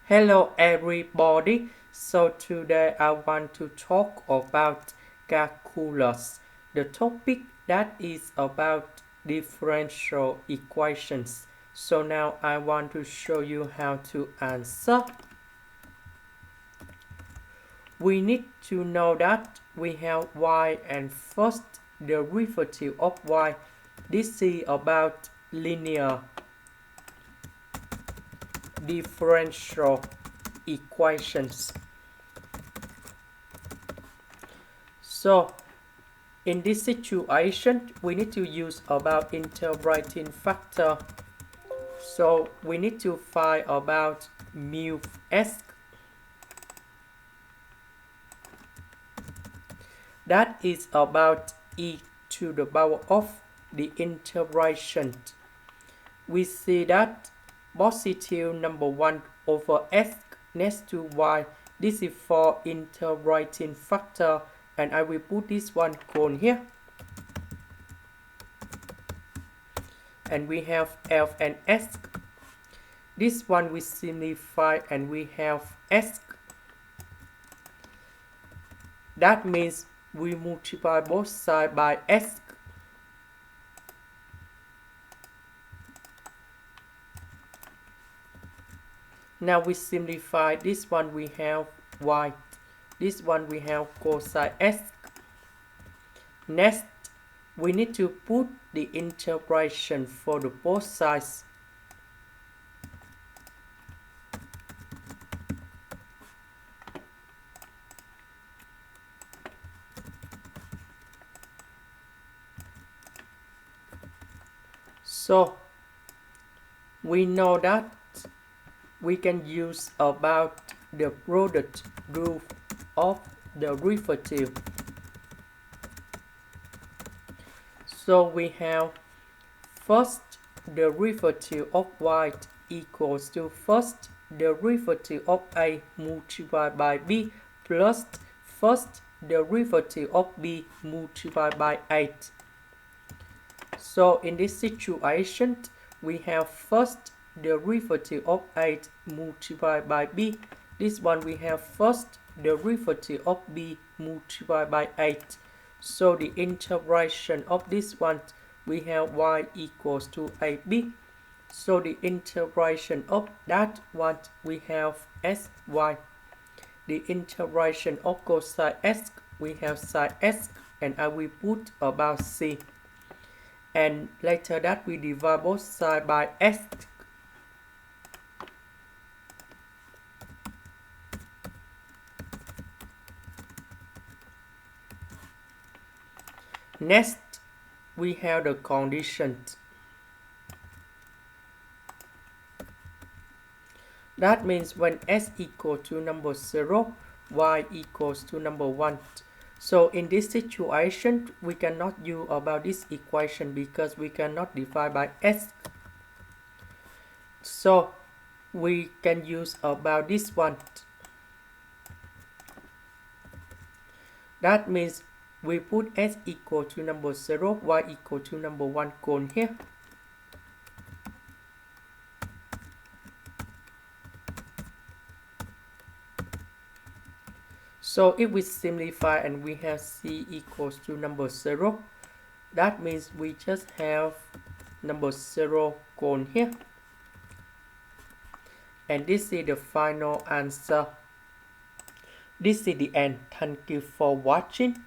Hello everybody. So today I want to talk about calculus. The topic that is about differential equations. So now I want to show you how to answer. We need to know that we have y and first derivative of y. This is about linear differential equations. So in this situation, we need to use about integrating factor. So we need to find about mu s. That is about e to the power of the integration. We see that positive number 1 over s next to y. This is for integrating factor, and I will put this one cone here. And we have f and s. This one we simplify and we have s. That means we multiply both sides by s. Now we simplify this one, we have y. This one we have cosine s. Next, we need to put the integration for the both sides. So we know that we can use about the product rule of the derivative. So we have first derivative of y equals to first derivative of a multiplied by b plus first derivative of b multiplied by 8. So in this situation, we have first derivative of 8 multiplied by b. This one we have first derivative of b multiplied by 8. So the integration of this one, we have y equals to ab. So the integration of that one, we have sy. The integration of cosine s, we have sin s, and I will put about c. And later that we divide both sides by s. Next, we have the conditions. That means when s equals to number 0, y equals to number 1. So in this situation, we cannot use about this equation because we cannot divide by s. So we can use about this one. That means we put s equal to number 0, y equal to number 1 cone here. So if we simplify and we have c equals to number 0, that means we just have number 0 cone here. And this is the final answer. This is the end. Thank you for watching.